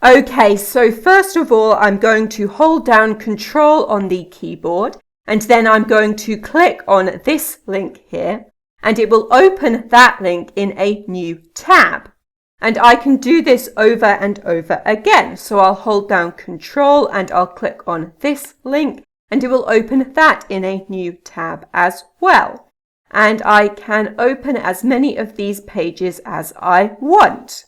Okay, so first of all, I'm going to hold down Control on the keyboard, and then I'm going to click on this link here, and it will open that link in a new tab. And I can do this over and over again. So I'll hold down Control and I'll click on this link, and it will open that in a new tab as well. And I can open as many of these pages as I want.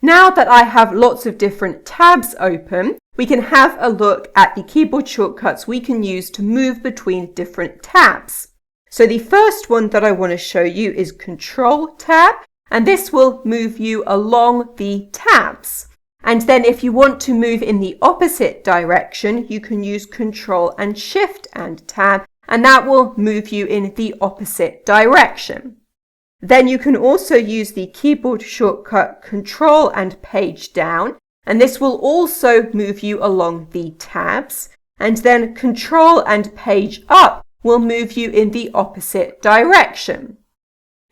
Now that I have lots of different tabs open, we can have a look at the keyboard shortcuts we can use to move between different tabs. So the first one that I want to show you is Control tab, and this will move you along the tabs. And then if you want to move in the opposite direction, you can use Control and Shift and tab, and that will move you in the opposite direction. Then you can also use the keyboard shortcut Control and Page Down, and this will also move you along the tabs. And then Control and Page Up will move you in the opposite direction.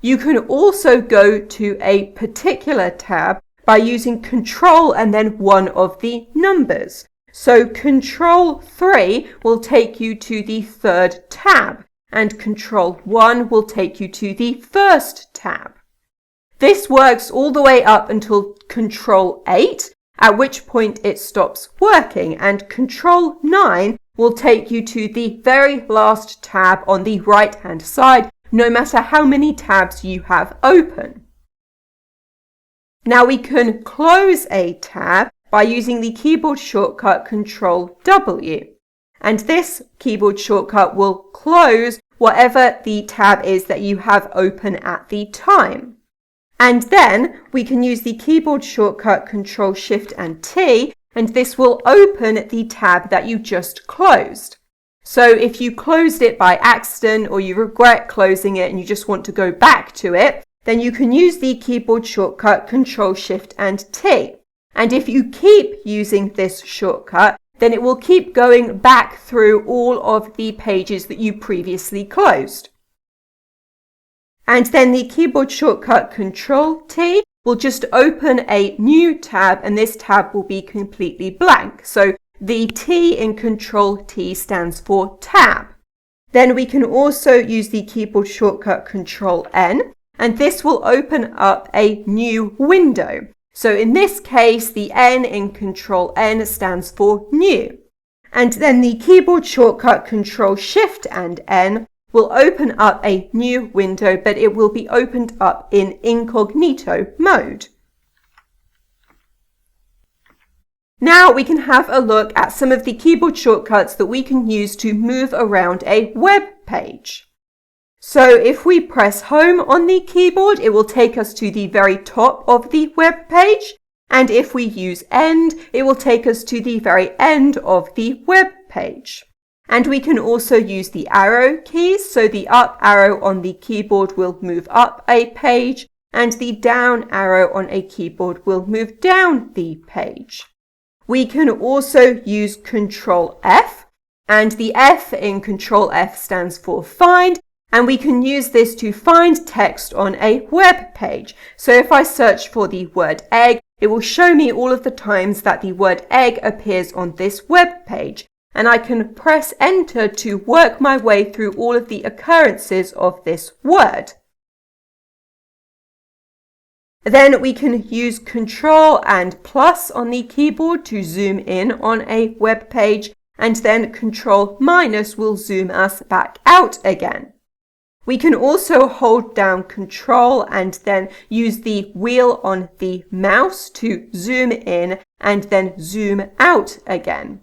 You can also go to a particular tab by using Control and then one of the numbers. So Control 3 will take you to the third tab, and Control 1 will take you to the first tab. This works all the way up until Control 8, at which point it stops working, and Control 9 will take you to the very last tab on the right-hand side, no matter how many tabs you have open. Now we can close a tab by using the keyboard shortcut Control W. And this keyboard shortcut will close whatever the tab is that you have open at the time. And then we can use the keyboard shortcut Control Shift and T, and this will open the tab that you just closed. So if you closed it by accident or you regret closing it and you just want to go back to it, then you can use the keyboard shortcut Control Shift and T. And if you keep using this shortcut, then it will keep going back through all of the pages that you previously closed. And then the keyboard shortcut Control T will just open a new tab, and this tab will be completely blank. So the T in Control T stands for tab. Then we can also use the keyboard shortcut Control N, and this will open up a new window. So in this case, the N in Control N stands for new. And then the keyboard shortcut Control Shift and N will open up a new window, but it will be opened up in incognito mode. Now we can have a look at some of the keyboard shortcuts that we can use to move around a web page. So if we press Home on the keyboard, it will take us to the very top of the web page. And if we use End, it will take us to the very end of the web page. And we can also use the arrow keys. So the up arrow on the keyboard will move up a page, and the down arrow on a keyboard will move down the page. We can also use Control F, and the F in Control F stands for Find, and we can use this to find text on a web page. So if I search for the word egg, it will show me all of the times that the word egg appears on this web page, and I can press Enter to work my way through all of the occurrences of this word. Then we can use Control and plus on the keyboard to zoom in on a web page, and then Control minus will zoom us back out again. We can also hold down Control and then use the wheel on the mouse to zoom in and then zoom out again.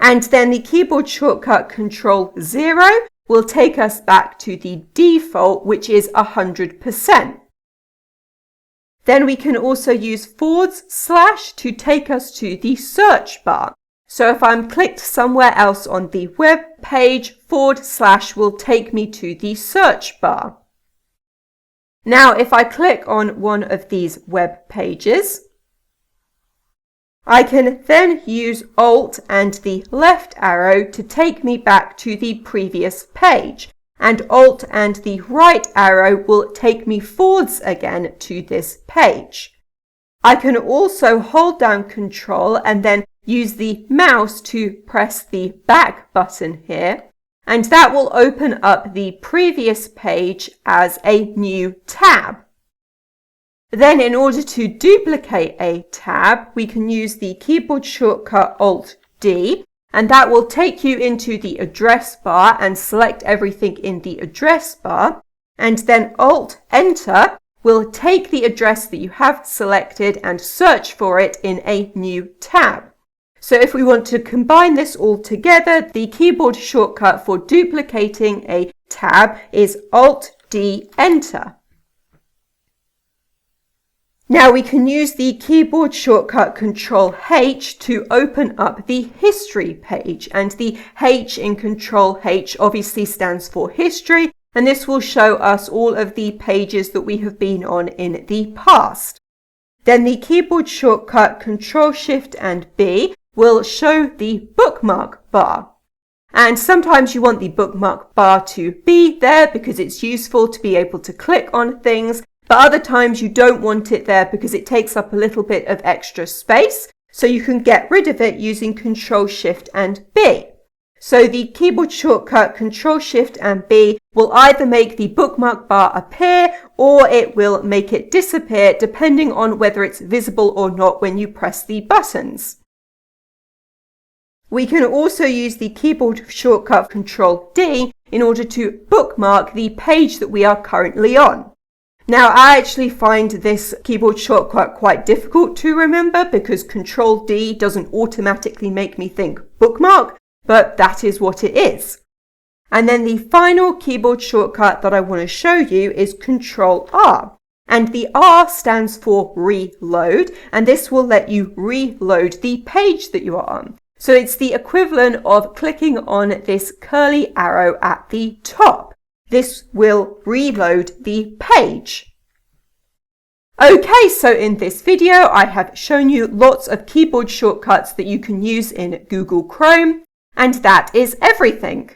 And then the keyboard shortcut Control 0 will take us back to the default, which is 100%. Then we can also use / to take us to the search bar. So if I'm clicked somewhere else on the web page, / will take me to the search bar. Now if I click on one of these web pages, I can then use Alt and the left arrow to take me back to the previous page. And Alt and the right arrow will take me forwards again to this page. I can also hold down Control and then use the mouse to press the back button here, and that will open up the previous page as a new tab. Then in order to duplicate a tab, we can use the keyboard shortcut Alt-D, and that will take you into the address bar and select everything in the address bar, and then Alt-Enter will take the address that you have selected and search for it in a new tab. So if we want to combine this all together, the keyboard shortcut for duplicating a tab is Alt-D-Enter. Now we can use the keyboard shortcut Control-H to open up the history page, and the H in Control-H obviously stands for history, and this will show us all of the pages that we have been on in the past. Then the keyboard shortcut Control-Shift and B will show the bookmark bar. And sometimes you want the bookmark bar to be there because it's useful to be able to click on things, but other times you don't want it there because it takes up a little bit of extra space, so you can get rid of it using Control-Shift and B. So the keyboard shortcut Control-Shift and B will either make the bookmark bar appear or it will make it disappear depending on whether it's visible or not when you press the buttons. We can also use the keyboard shortcut Control-D in order to bookmark the page that we are currently on. Now, I actually find this keyboard shortcut quite difficult to remember because Control-D doesn't automatically make me think bookmark, but that is what it is. And then the final keyboard shortcut that I want to show you is Control-R. And the R stands for reload, and this will let you reload the page that you are on. So it's the equivalent of clicking on this curly arrow at the top. This will reload the page. Okay, so in this video, I have shown you lots of keyboard shortcuts that you can use in Google Chrome, and that is everything.